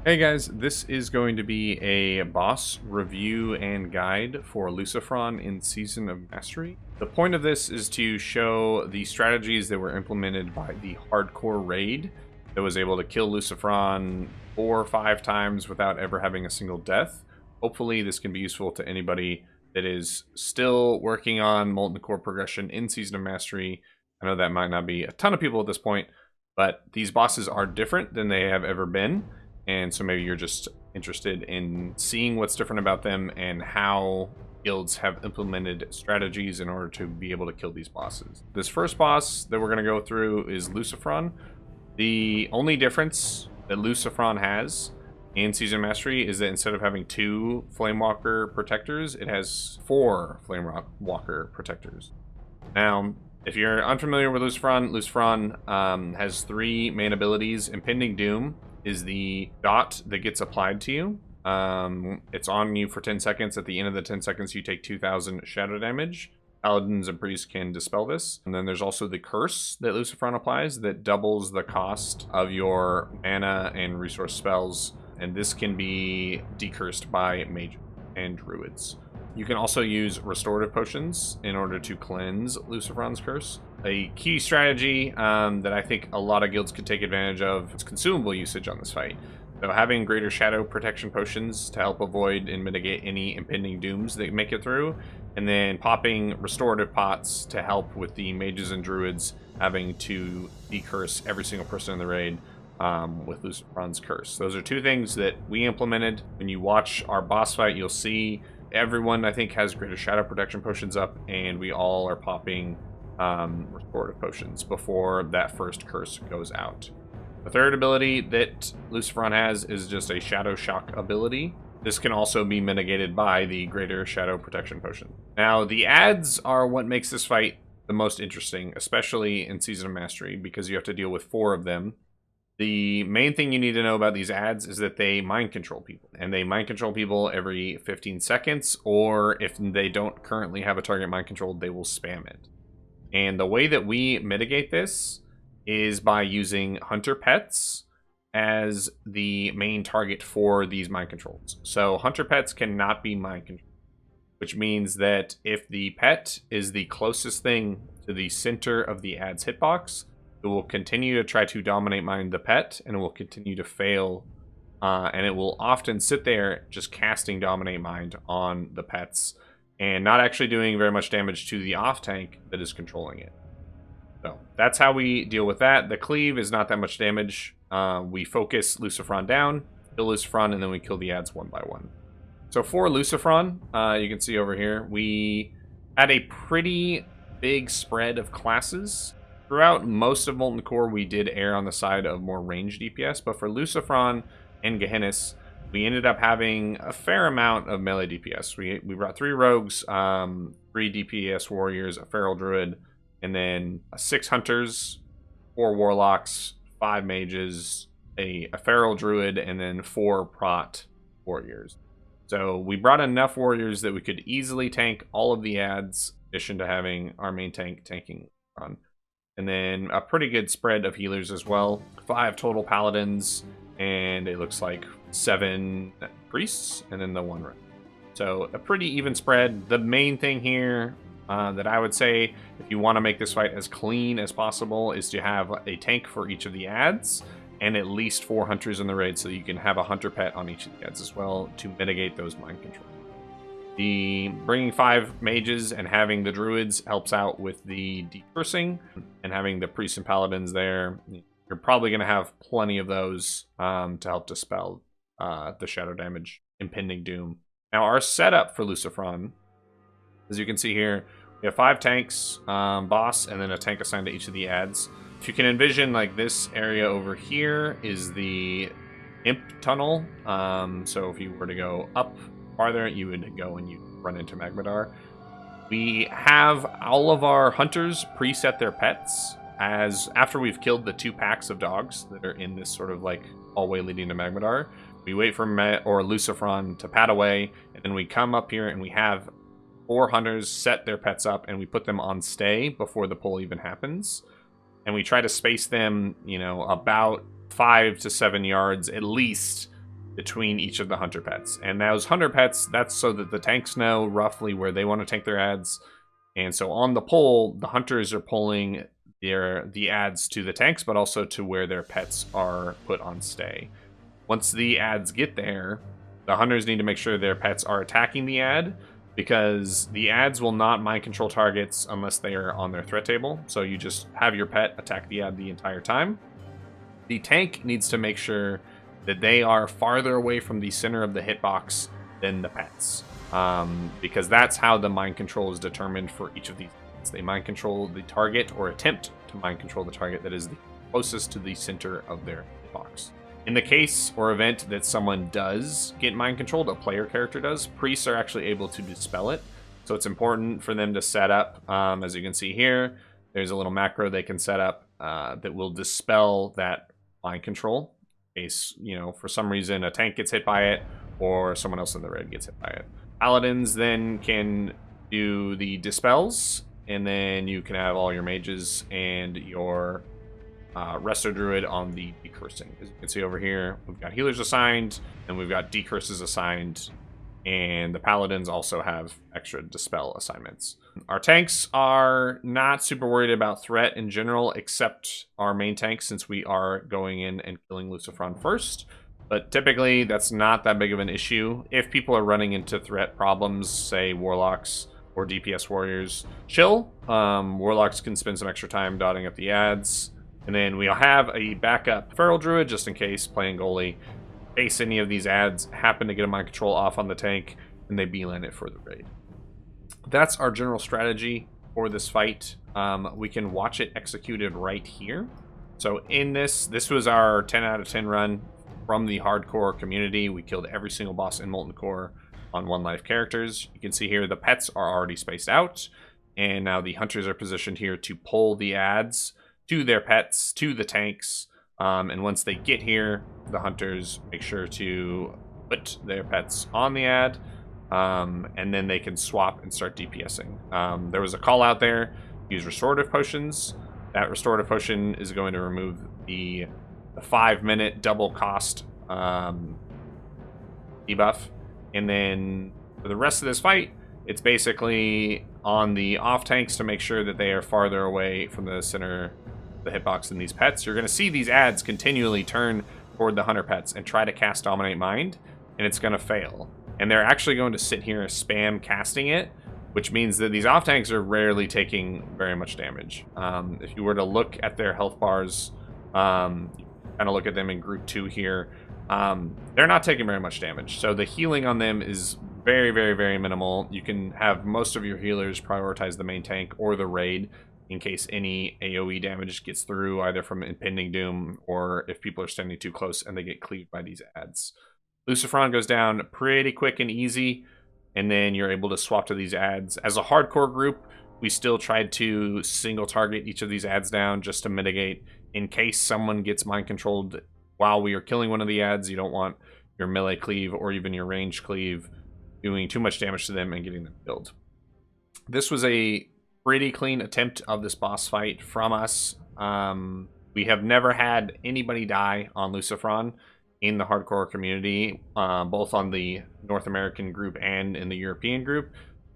Hey guys, this is going to be a boss review and guide for Lucifron in Season of Mastery. The point of this is to show the strategies that were implemented by the hardcore raid that was able to kill Lucifron 4 or 5 times without ever having a single death. Hopefully this can be useful to anybody that is still working on Molten Core progression in Season of Mastery. I know that might not be a ton of people at this point, but these bosses are different than they have ever been. And so maybe you're just interested in seeing what's different about them and how guilds have implemented strategies in order to be able to kill these bosses. This first boss that we're going to go through is Lucifron. The only difference that Lucifron has in Season Mastery is that instead of having 2 Flamewalker protectors, it has 4 Flamewalker protectors. Now, if you're unfamiliar with Lucifron, Lucifron has 3 main abilities. Impending Doom is the dot that gets applied to you. It's on you for 10 seconds. At the end of the 10 seconds, you take 2,000 shadow damage. Paladins and priests can dispel this. And then there's also the curse that Lucifron applies that doubles the cost of your mana and resource spells. And this can be decursed by mages and druids. You can also use restorative potions in order to cleanse Lucifron's curse. A key strategy that I think a lot of guilds could take advantage of is consumable usage on this fight. So having greater shadow protection potions to help avoid and mitigate any impending dooms that make it through, and then popping restorative pots to help with the mages and druids having to decurse every single person in the raid with Lucifron's curse. Those are 2 things that we implemented. When you watch our boss fight, you'll see everyone, I think, has greater shadow protection potions up, and we all are popping restorative potions before that first curse goes out. The third ability that Lucifron has is just a Shadow Shock ability. This can also be mitigated by the greater shadow protection potion. Now, the adds are what makes this fight the most interesting, especially in Season of Mastery, because you have to deal with 4 of them. The main thing you need to know about these adds is that they mind control people, and they mind control people every 15 seconds, or if they don't currently have a target mind controlled, they will spam it. And the way that we mitigate this is by using hunter pets as the main target for these mind controls. So hunter pets cannot be mind controlled, which means that if the pet is the closest thing to the center of the ad's hitbox, it will continue to try to dominate mind the pet, and it will continue to fail, and it will often sit there just casting dominate mind on the pets and not actually doing very much damage to the off tank that is controlling it. So that's how we deal with that. The cleave is not that much damage. We focus Lucifron down, kill Lucifron, and then we kill the adds one by one. So for Lucifron, you can see over here, we had a pretty big spread of classes. Throughout most of Molten Core, we did err on the side of more ranged DPS, but for Lucifron and Gehennis, we ended up having a fair amount of melee DPS. We brought 3 rogues, 3 DPS warriors, a feral druid, and then 6 hunters, 4 warlocks, 5 mages, a feral druid, and then 4 prot warriors. So we brought enough warriors that we could easily tank all of the adds, in addition to having our main tank tanking on. And then a pretty good spread of healers as well. 5 total paladins, and it looks like 7 priests, and then the 1 rogue. So a pretty even spread. The main thing here that I would say, if you want to make this fight as clean as possible, is to have a tank for each of the adds, and at least 4 hunters in the raid, so you can have a hunter pet on each of the adds as well to mitigate those mind control. The bringing 5 mages and having the druids helps out with the decursing, and having the priests and paladins there, you're probably going to have plenty of those to help dispel the shadow damage, impending doom. Now our setup for Lucifron, as you can see here, we have 5 tanks, boss, and then a tank assigned to each of the adds. If you can envision, like, this area over here is the imp tunnel. So if you were to go up farther, you would go and you run into Magmadar. We have all of our hunters preset their pets as after we've killed the 2 packs of dogs that are in this sort of like hallway leading to Magmadar. We wait for Lucifron to pad away, and then we come up here and we have 4 hunters set their pets up, and we put them on stay before the pull even happens. And we try to space them, you know, about 5 to 7 yards at least between each of the hunter pets. And those hunter pets, that's so that the tanks know roughly where they want to tank their ads. And so on the pole, the hunters are pulling the ads to the tanks, but also to where their pets are put on stay. Once the ads get there, the hunters need to make sure their pets are attacking the ad, because the ads will not mind control targets unless they are on their threat table. So you just have your pet attack the ad the entire time. The tank needs to make sure that they are farther away from the center of the hitbox than the pets, because that's how the mind control is determined for each of these. They mind control the target, or attempt to mind control the target that is the closest to the center of their hitbox. In the case or event that someone does get mind controlled, a player character does, priests are actually able to dispel it. So it's important for them to set up, as you can see here, there's a little macro they can set up that will dispel that mind control. In case, you know, for some reason a tank gets hit by it, or someone else in the red gets hit by it. Paladins then can do the dispels, and then you can have all your mages and your Resto Druid on the decursing. As you can see over here, we've got healers assigned, and we've got decurses assigned, and the Paladins also have extra dispel assignments. Our tanks are not super worried about threat in general, except our main tank, since we are going in and killing Lucifron first. But typically, that's not that big of an issue. If people are running into threat problems, say Warlocks or DPS Warriors, chill. Warlocks can spend some extra time dotting up the ads. And then we'll have a backup Feral Druid, just in case, playing goalie. In case any of these ads happen to get a mind control off on the tank, and they beeline it for the raid. That's our general strategy for this fight. We can watch it executed right here. So in this was our 10 out of 10 run from the hardcore community. We killed every single boss in Molten Core on 1 life characters. You can see here the pets are already spaced out, and now the hunters are positioned here to pull the ads to their pets, to the tanks, and once they get here, the hunters make sure to put their pets on the ad, and then they can swap and start DPSing. There was a call out there, use restorative potions. That restorative potion is going to remove the 5-minute double cost debuff, and then for the rest of this fight, it's basically on the off tanks to make sure that they are farther away from the center the hitbox than these pets. You're going to see these ads continually turn toward the hunter pets and try to cast Dominate Mind, and it's going to fail. And they're actually going to sit here and spam casting it, which means that these off tanks are rarely taking very much damage. If you were to look at their health bars, kind of look at them in group 2 here, they're not taking very much damage. So the healing on them is very, very, very minimal. You can have most of your healers prioritize the main tank or the raid in case any AoE damage gets through, either from impending doom or if people are standing too close and they get cleaved by these ads. Lucifron goes down pretty quick and easy, and then you're able to swap to these ads. As a hardcore group, we still tried to single target each of these ads down just to mitigate in case someone gets mind controlled while we are killing one of the ads. You don't want your melee cleave or even your range cleave doing too much damage to them and getting them killed. This was a pretty clean attempt of this boss fight from us. We have never had anybody die on Lucifron in the hardcore community, both on the North American group and in the European group.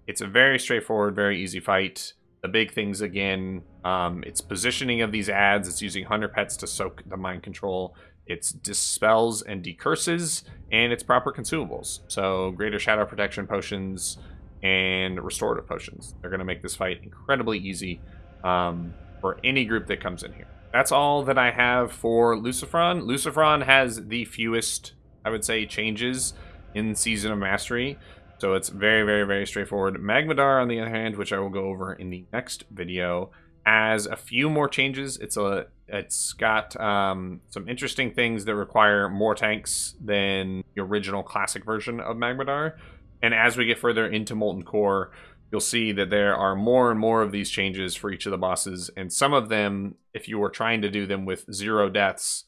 It's a very straightforward, very easy fight. The big things, again, it's positioning of these ads. It's using hunter pets to soak the mind control. It's dispels and decurses, and it's proper consumables. So greater shadow protection potions and restorative potions. They're going to make this fight incredibly easy for any group that comes in here. That's all that I have for Lucifron. Lucifron has the fewest, I would say, changes in Season of Mastery. So it's very, very, very straightforward. Magmadar, on the other hand, which I will go over in the next video, has a few more changes. It's got some interesting things that require more tanks than the original classic version of Magmadar. And as we get further into Molten Core, you'll see that there are more and more of these changes for each of the bosses. And some of them, if you were trying to do them with 0 deaths,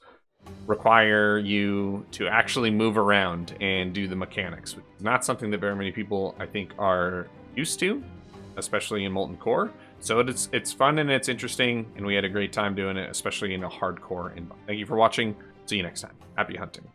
require you to actually move around and do the mechanics, which is not something that very many people, I think, are used to, especially in Molten Core. So it's fun and it's interesting, and we had a great time doing it, especially in a hardcore environment. Thank you for watching. See you next time. Happy hunting.